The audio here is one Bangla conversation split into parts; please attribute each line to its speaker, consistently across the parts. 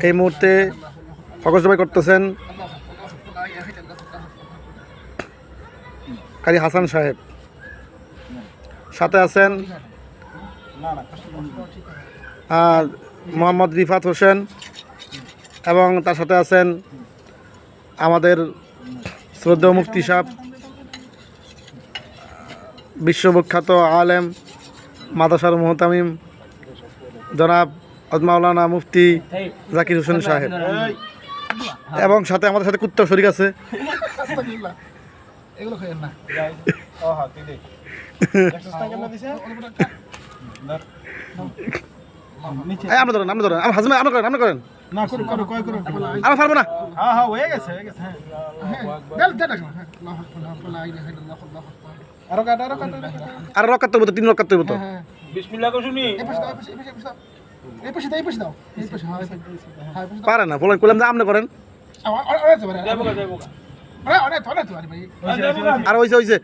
Speaker 1: এই মুহূর্তে ফকর জবাই করতেছেন কারি হাসান সাহেব, সাথে আছেন মোহাম্মদ রিফাত হোসেন এবং তার সাথে আছেন আমাদের শ্রদ্ধেয় মুফতি সাহেব, বিশ্ববিখ্যাত আলেম মাদ্রাসার মুহতামিম জনাব মাওলানা মুফতি জাকির হোসেন সাহেব, এবং সাথে আমাদের সাথে কুত্তা শরীক আছে। আপনি ধরেন, আপনি ধরেন, আমার হাজবেন্ড আপনি করেন, আপনি করেন। আমি পারবো না। আর রকাত তো 3 রকাত তো
Speaker 2: বিসমিল্লাহ কো শুনি
Speaker 1: পারে না বলেন, কইলাম যে আপনি করেন। আর হইছে হইছে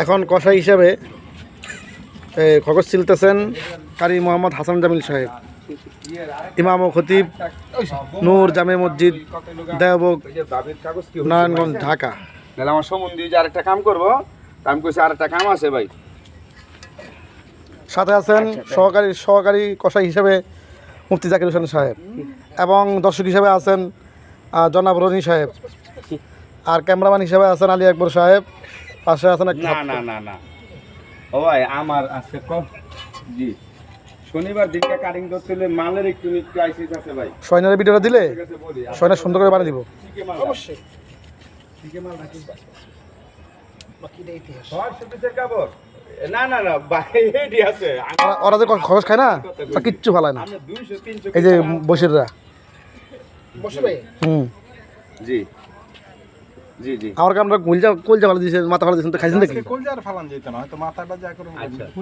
Speaker 1: এখন কষাই হিসাবে খগজ ছিলতেছেন কারি মোহাম্মদ হাসান জামিল সাহেব, ইমাম ও খতিব নূর জামে মসজিদ দেওবন্দ নারায়ণগঞ্জ ঢাকা।
Speaker 2: তাহলে আমার সম্বন্ধে যে আরেকটা কাম করবো, আমি কইছি আরেকটা কাম আছে ভাই।
Speaker 1: সাথে আছেন সহকারী কষাই হিসেবে মুফতি জাকির হোসেন সাহেব, এবং দর্শক হিসেবে আছেন জনাব রনি সাহেব, আর ক্যামেরাম্যান হিসেবে আছেন আলী আকবর সাহেব, পাশে আছেন
Speaker 2: না না না না ও ভাই আমার আছে জি শনিবার দিনটা কাটিং করতে হলে মালের একটু ক্রাইসিস আছে ভাই।
Speaker 1: সয়নার ভিডিওটা দিলে সয়নার সুন্দর করে বানিয়ে দিব
Speaker 2: অবশ্যই। ঠিকই মাল রাখিস বাকিটা ইতিহাস হয় সুবিধা কাবর না না না ভাই এডি আছে
Speaker 1: ওরা যে খরচ খায় না তা কিচ্ছু ভালো না। এই যে বসিররা
Speaker 2: বসে ভাই জি জি জি
Speaker 1: আমার কারণে কলজা ভালো দিয়েছে, মাথা ভালো দিয়েছেন, তো খাইছেন দেখি
Speaker 2: কলজা আর ফালান যেত না, হয়তো মাথাটা যা করে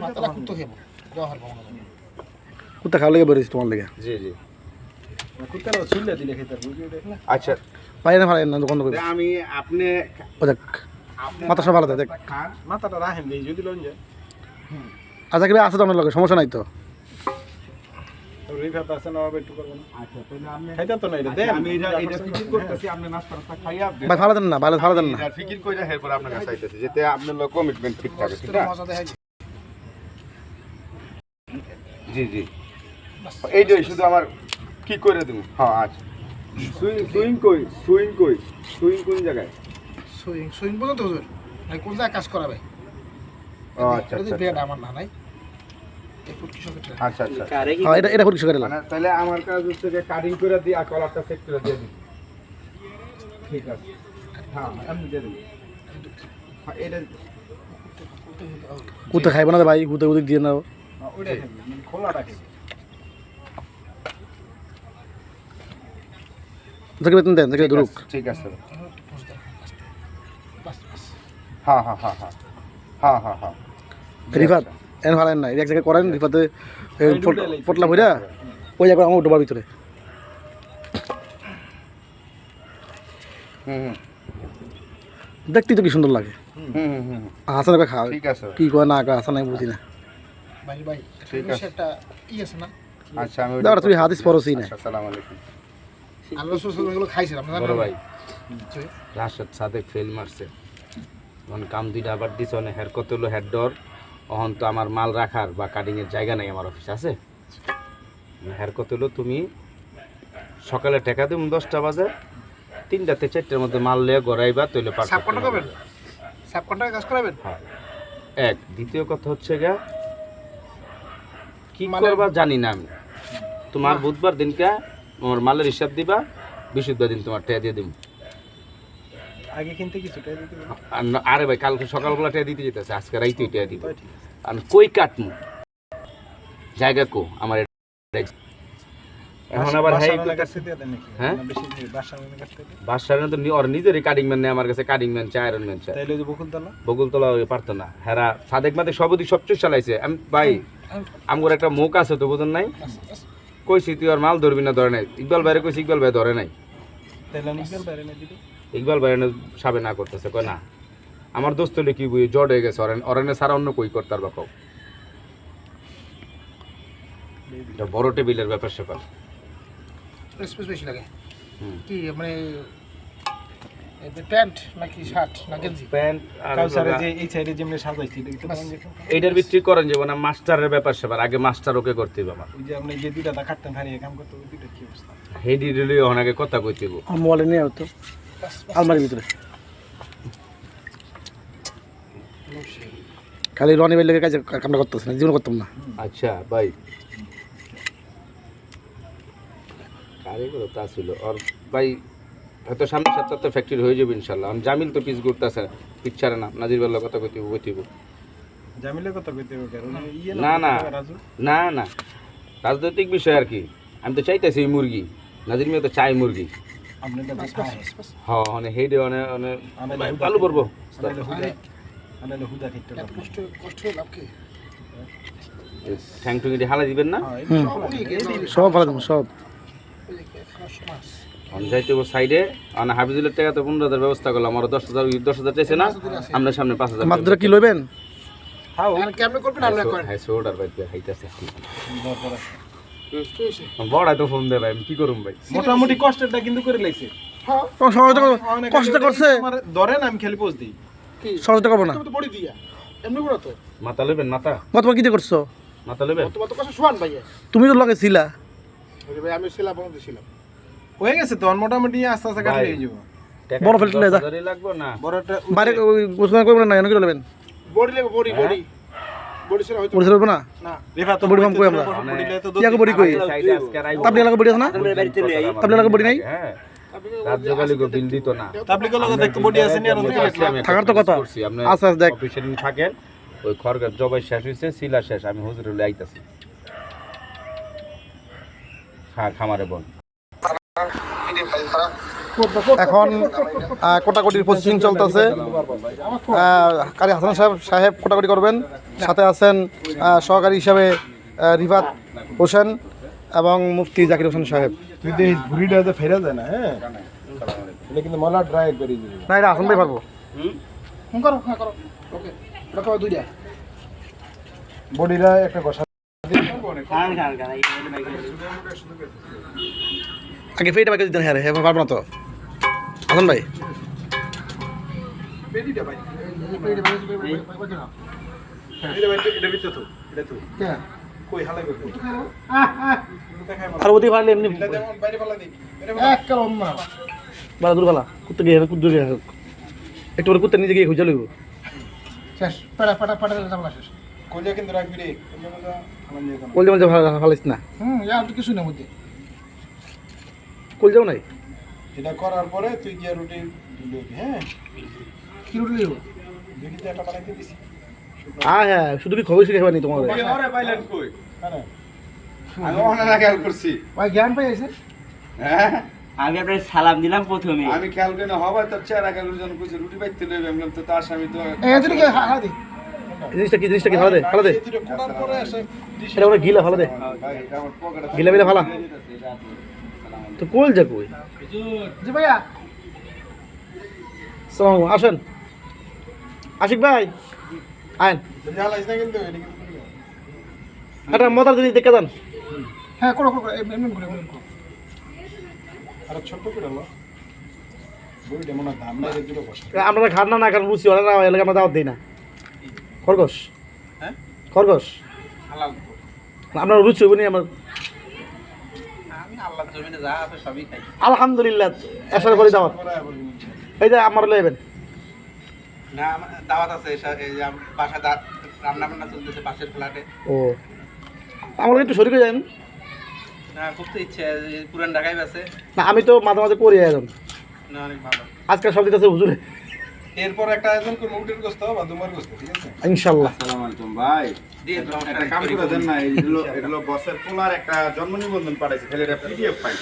Speaker 2: মাথাটা কুত্তো খেব জহর বাবা
Speaker 1: কুত্তা খাওয়া লেগে বেরিয়েছে তোমার লেগে।
Speaker 2: জি জি কুত্তারা ছুলে দিলে খেতে বুঝিয়ে দেখলা। আচ্ছা
Speaker 1: পাই না ভালো না দোকান করে
Speaker 2: আমি আপনি
Speaker 1: ও দেখ মাথা সব ভালো দেখ
Speaker 2: মাথাটা রাখেন দেই যদি লন যায়।
Speaker 1: আচ্ছা কি আছে তো আপনার লগে সমস্যা নাই তো?
Speaker 2: রিফাত আছে না হবে একটু করবেন। আচ্ছা তাহলে আপনি খাইতা তো না এটা দেন, আমি এটা ফিকির করতেছি, আপনি নাস্তা খাইয়া দেন
Speaker 1: ভাই, ভালো দেন না, ভালো দেন না,
Speaker 2: ফিকির কইরা এরপর আপনার কাছে আইতেছি যেতে আপনার লগ কমিটমেন্ট ঠিক থাকে। ঠিক আছে মজা দেখাই জি জি এইটাই শুধু আমার কি করে দেব। হ্যাঁ আচ্ছা সুইং কোন জায়গায়
Speaker 3: সুইং পর্যন্ত হুজুর ভাই কোন জায়গায় কাজ করাবে?
Speaker 2: আচ্ছা আচ্ছা
Speaker 3: বেড আমার না নাই
Speaker 2: আচ্ছা আচ্ছা
Speaker 1: হ্যাঁ এটা পরীক্ষা করে
Speaker 2: মানে তাহলে আমার কাজ হচ্ছে যে কাটিং করে দিই আর কলারটা সেট করে দিয়ে দিই। ঠিক আছে হ্যাঁ আমি দিয়ে দেব। হ্যাঁ এটা
Speaker 1: কুত্তা খাইব না ভাই, কুত্তা উদিক দিয়ে নাও
Speaker 2: ওইটা খোলা রাখি।
Speaker 1: দেখে বেতন দেন, দেখে ধরুক।
Speaker 2: ঠিক আছে হ্যাঁ হ্যাঁ হ্যাঁ হ্যাঁ হ্যাঁ হ্যাঁ হ্যাঁ
Speaker 1: রিফাত এন ভালো না, এক জায়গায় করেন রিফাতে পটলা ভইরা ওই জায়গায় আমার ডোবার ভিতরে। দেখতে তো কি সুন্দর লাগে। হাসান ভাই খাওয়া
Speaker 2: ঠিক আছে
Speaker 1: কি কয় না কয় হাসান আমি বুঝি না
Speaker 3: ভাই ভাই
Speaker 2: ঠিক আছে
Speaker 3: একটা ই আছে না?
Speaker 2: আচ্ছা আমি
Speaker 1: দাঁড়া তুই হাদিস পড়ছই না।
Speaker 2: আসসালামু আলাইকুম
Speaker 3: আল্লাহ সুবহানাহু এগুলো খাইছেন আপনারা
Speaker 4: বড় ভাই রাশেদ সাদেক ফেল মারছে, যখন কাম দুইটা আবার দিছে অনেক হেড কত হলো হেড ডর, অহন তো আমার মাল রাখার বা কাটিংয়ের জায়গা নাই আমার অফিস আছে। হেড কত হলো তুমি সকালে টাকা দেব 10টা বাজে, 3টা থেকে 4টার মধ্যে মাল লিয়ে গড়াইবা তৈলে পার
Speaker 3: সাবকন্ট্রাক্ট কাজ করাবেন।
Speaker 4: হ্যাঁ এক দ্বিতীয় কথা হচ্ছে গা কি করবা জানি না আমি, তোমার বুধবার দিনকে আমার মালের হিসাব দিবা, বৃহস্পতিবার দিন তোমার টাকা দিয়ে দেব।
Speaker 3: আগে কিনতে কিছু টাকা দিতে
Speaker 4: আরে ভাই কালকে সকালবেলা টাকা দিতে যেতেছে, আজকে রাইতে টাকা দিব। আর কই কাটমু জায়গা কো আমার এখন আবার হ্যাঁ বাসার তো ওর নিজেরই কাটিং ম্যান নেই আমার কাছে, কাটিং ম্যান চাই, আয়রন ম্যান চাই। বকুলতলা ওই পারতো না, হেরা সাদেক মাদে সবদি সব চুষ চালাইছে। আমি ভাই আমার একটা মুখ আছে তো বুঝুন নাই, কইছি তুই আর মাল ধরবি না, ধরে নাই। ইকবাল বাইরে কইছি, ইকবাল ভাই ধরে নাই। ইকবাল বাইরে সাবে না করতেছে, কয় না আমার দোস্ত হলে কি বুঝি জড হয়ে গেছে, অরণ্য ছাড়া অন্য কই করতার বা কও। এটা বড় টেবিলের ব্যাপার স্যাপার।
Speaker 3: স্পেস বেশি লাগে
Speaker 4: হুম।
Speaker 3: কি মানে প্যান্ট নাকি শার্ট না গেঞ্জি?
Speaker 4: প্যান্ট আর
Speaker 5: কাউসারে যে এই সাইডে যেমনি সাজাইছি
Speaker 4: এইটার ভিত্তি করেন যে না মাস্টারের ব্যাপার স্যাপার, আগে মাস্টার ওকে করতে হবে আমার।
Speaker 5: ওই যে আপনি যে দুইটা কাটতেন হারিয়ে কাম করতে ওই দুইটা কি অবস্থা?
Speaker 4: হেডি রিলি ওনাকে কথা কইতে হবে।
Speaker 1: মোবাইলে নিয়ে হতো আলমারির ভিতরে, খালি রনি ভাই লেগে কাজে কামটা করতেছে না, জীবন করতাম না।
Speaker 4: আচ্ছা ভাই কারিগর তা ছিল আর ভাই হয়তো সামনে সপ্তাহে ফ্যাক্টরি হয়ে যাবে ইনশাল্লাহ। আমি জামিল তো পিস ঘুরতেছে পিছ ছাড়ে না, নাজির বেল্লা কথা কইতে হইব।
Speaker 5: জামিলে কথা কইতে হবে কারণ ইয়ে
Speaker 4: না না
Speaker 5: রাজু
Speaker 4: না না রাজনৈতিক বিষয় আর কি। আমি তো চাইতেছি এই মুরগি, নাজির মেয়ে তো চাই মুরগি।
Speaker 5: আপনি না
Speaker 4: হ্যাঁ মানে হেডে অনেক ভালো পড়বো।
Speaker 5: আনালে হুদা খেতে
Speaker 3: এত কষ্ট লাভ কি?
Speaker 4: ঠ্যাং টুঙ্গি হালা দিবেন না,
Speaker 1: সব ভালো দেবো সব।
Speaker 4: আমি যাইতে সাইডে মানে হাফিজুলের টাকা তো 15,000 ব্যবস্থা করলাম, আমার 10,000 চাইছে না, আপনার সামনে 5,000
Speaker 1: মাত্রা কি লইবেন?
Speaker 5: খাও
Speaker 3: আর কেমনে করবেন আপনি করেন?
Speaker 4: হ্যাঁ সোডার ভাই হাইতাছে
Speaker 5: দরকার আছে
Speaker 4: বড় তো ফোন দে ভাই, আমি কি করুম ভাই।
Speaker 5: মোটামুটি কষ্টটা কিন্তু করে লাইছে
Speaker 3: হ্যাঁ
Speaker 1: কষ্ট করছে,
Speaker 5: ধরেন আমি খালি পোজ দিই
Speaker 3: কি
Speaker 1: সহজটা করবো না।
Speaker 3: তুমি তো বডি দিয়া এমনি করে তো
Speaker 4: মাথা লেবেন, মাথা
Speaker 1: তোমার কি দিয়ে করছো?
Speaker 4: মাথা লেবেন।
Speaker 3: তোমার তো কষ্ট শুয়ান ভাইয়া।
Speaker 1: তুমি তো লগে ছিলা।
Speaker 3: ওরে ভাই আমি ছিলাম বন্ধ ছিলাম।
Speaker 5: হয়ে গেছে তো মোটামুটি আস্তে আস্তে কাটলে হয়ে যাবো।
Speaker 1: বড় ফেলতে লয়ে যা।
Speaker 4: লাগবো না
Speaker 5: বড়টা
Speaker 1: বাইরে গোসল করবেন না, এনে কি লইবেন?
Speaker 3: বডি লাগে বডি বডি বডি ছিল হয়তো
Speaker 1: পরিষ্কার হবে না?
Speaker 3: না।
Speaker 5: রেফা তো
Speaker 1: বডি পাম্প কই আমরা? ইয়াকে বডি কই?
Speaker 4: সাইডে আজকে রাইবো।
Speaker 1: তাবলি এলাকা বডি আছে না? তাবলি এলাকা বডি নাই?
Speaker 4: হ্যাঁ রাজ্য গালি গো বিল দিত না।
Speaker 5: তাবলিকের লগে দেখতে বডি আছে নি আর ওদিকে
Speaker 1: থাকার তো কথা।
Speaker 4: আপনি
Speaker 1: আচ্ছা দেখ
Speaker 4: অফিসে থাকেন, ওই খড়গার জবাই শেষ হইছে, সিলা শেষ, আমি হুজুরে লই আইতাছি। হ্যাঁ খামারে বল।
Speaker 1: এখন কোটাকুটির প্রসেসিং চলতেছে। কারি হাসান সাহেব কোটাকুটি করবেন, সাথে আছেন সহকারী হিসাবে রিফাত হোসেন এবং মুফতি জাকির হোসেন সাহেব।
Speaker 5: তুই দে বুড়িটা যে ফেরা যায় না হ্যাঁ এটা কিন্তু মলা ড্রাই করে দিবি
Speaker 1: না এটা হাসান ভাই পারবো।
Speaker 3: ফোন করো হ্যাঁ করো ওকে রাখো দুইটা
Speaker 5: বডিরা একটা কষা
Speaker 1: আগে ফেটা বাকি দিতেন, হ্যাঁ হ্যাঁ পারবো না তো হাসান ভাই।
Speaker 3: পেডিটা ভাই পেডি ভাই না
Speaker 5: এটা ভিতরে তো এটা তো
Speaker 3: কে
Speaker 5: কই হালাই করতে
Speaker 1: আর ওদি পারলে এমনি
Speaker 5: বাইরে পালা দিবি
Speaker 3: এক কারণ না
Speaker 1: বালা দূর বালা কুত্তে গিয়ে কুদ্দুর গিয়ে একটু করে কুত্তে নিজে গিয়ে খুঁজে লইব।
Speaker 3: শেষ পাড়া পাড়া পাড়া যাবলা শেষ।
Speaker 5: কইলে কিন্তু রাখবি রে
Speaker 1: কল যেমন ভালো না,
Speaker 3: আর তো কিছু না মধ্যে
Speaker 1: কল যাও নাই।
Speaker 5: এটা করার পরে তুই গিয়া রুটি দিবি হ্যাঁ
Speaker 3: কি রুটি দিব
Speaker 5: দেখি তো একটা বানাইতে দিছি
Speaker 1: হ্যাঁ শুধু কি খবর শিখে খাবানি তোমার?
Speaker 2: ওরে পাইলেন কই?
Speaker 5: হ্যাঁ
Speaker 2: আমি ওখানে না খেয়াল করছি।
Speaker 3: ভাই জ্ঞান পাই আছে
Speaker 2: হ্যাঁ
Speaker 6: আমি আপনার সালাম দিলাম প্রথমে।
Speaker 2: আমি খেয়াল করি না হবাই তোর চেহারা খেয়াল করি, যখন কইছে রুটি বাইতে লইবে আমি বললাম তো তার স্বামী তো
Speaker 3: এই যদি কে হা দি
Speaker 1: জিনিসটা কি ভালো দে, ভালো দে।
Speaker 5: এই দুটো কোড়ার পরে এসে
Speaker 1: এটা ওরা গিলা ভালো দে,
Speaker 2: ভাই এটা আমার পকেটে
Speaker 1: গিলা বিলা ভালো তো কল যা কই।
Speaker 3: জি ভাইয়া
Speaker 1: সালাম আসেন আশিক ভাই আইন
Speaker 5: জ্বালাইস না কিন্তু এটা কিন্তু
Speaker 1: একটা মজার জিনিস দেখে যান।
Speaker 3: হ্যাঁ করো করো এমনি করে এমনি করো
Speaker 5: আর ছোট করে লো বইটা মনে দাম নাই দুটো বসে
Speaker 1: আমরা খান না কারণ রুচি হয় না, এলাকা আমরা দাওয়াত দিই না। খরগোশ
Speaker 5: হ্যাঁ
Speaker 1: খরগোশ
Speaker 5: হালাল
Speaker 1: আপনার রুচি হইব নি আমার?
Speaker 6: আমি আল্লাহর জমিনে যা আছে সবই খাই।
Speaker 1: আলহামদুলিল্লাহ একসাথে করে দাওয়াত। এই যে আমার লইবেন
Speaker 6: না আমার দাওয়াত আছে, এই যে বাসা রান্না বান্না চলতেছে পাশের ফ্ল্যাটে।
Speaker 1: ও আমার একটু শরীর যান
Speaker 6: না খুব তো ইচ্ছে পুরান ঢাকায় আছে
Speaker 1: না, আমি তো মাঝে মাঝে করি এখন।
Speaker 6: না অনেক ভালো।
Speaker 1: আজকাল সব দিতেছে হুজুরে।
Speaker 5: এরপর একটা আয়োজন করবো উটের গোস্ত বা দুমার গোস্ত, ঠিক আছে?
Speaker 1: ইনশাল্লাহ।
Speaker 2: আসসালামু আলাইকুম ভাই।
Speaker 6: দিয়ে দাও,
Speaker 2: একটা কাম করে দেন না, এগুলো বসের পোলার একটা জন্ম নিবন্ধন পাঠাইছে, খালি এটা পিডিএফ ফাইল।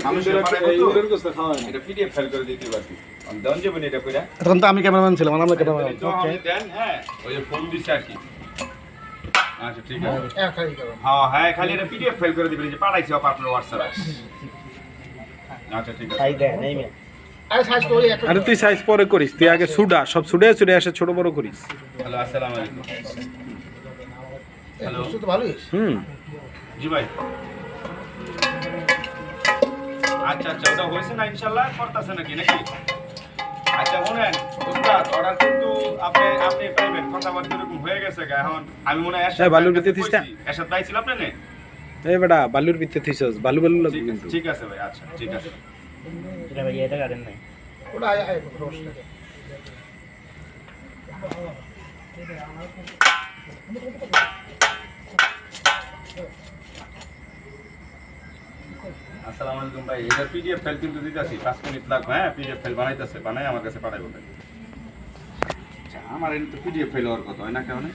Speaker 2: মানুষের পাঠাইবো তো,
Speaker 5: উটের গোস্ত খাওয়া হয় না।
Speaker 2: এটা পিডিএফ ফাইল করে দিতে পারছি। আমি দেন যাবেন এটা কইরা।
Speaker 1: তখন তো আমি ক্যামেরাম্যান ছিলাম, আমরা ক্যামেরাম্যান।
Speaker 2: তো আমি দেন, হ্যাঁ, ওই যে ফোন দিছে আর কি। আচ্ছা ঠিক আছে।
Speaker 3: হ্যাঁ খাই খাবেন।
Speaker 2: হ্যাঁ হ্যাঁ, খালি এটা পিডিএফ ফাইল করে দিবেন, এই যে পাঠাইছি আপনার হোয়াটসঅ্যাপে। আচ্ছা ঠিক আছে।
Speaker 3: আরে সাইজ তো ওই একটা
Speaker 5: আরে তুই সাইজ পরে করিস, তুই আগে সুডা সব সুডে সুডে এসে ছোট বড় করিস।
Speaker 2: হ্যালো, আসসালামু আলাইকুম। হ্যালো,
Speaker 3: গোস্ত তো ভালোই।
Speaker 2: জি ভাই। আচ্ছা আচ্ছা, ওটা হয়েছে না ইনশাল্লাহ, করতেছে নাকি নাকি? আচ্ছা শুনেন উস্তাদ, অর্ডার কিন্তু আপনি পাইবেন, কথাবার্তা এরকম হয়ে গেছে গা। এখন আমি মনে হয়
Speaker 5: হ্যাঁ, বালুর ভিতরে দিস না?
Speaker 2: এরশাদ ভাই ছিল আপনি নে?
Speaker 5: এই বেটা বালুর ভিতরে থিসস, বালু বালু লাগবে কিন্তু।
Speaker 2: ঠিক আছে ভাই, আচ্ছা ঠিক আছে।
Speaker 3: ওটা আয় আয় রসটা।
Speaker 2: আসসালামু আলাইকুম ভাই, এটা পিডিএফ ফাইল কিন্তু দিতেছি, 5 মিনিট লাগবে। হ্যাঁ, পিডিএফ ফাইল বানাইতেছে, বানাই আমার কাছে পাঠাইবো। আচ্ছা, আমার এনে তো পিডিএফ ফাইল হওয়ার কথা হয় না কেমন?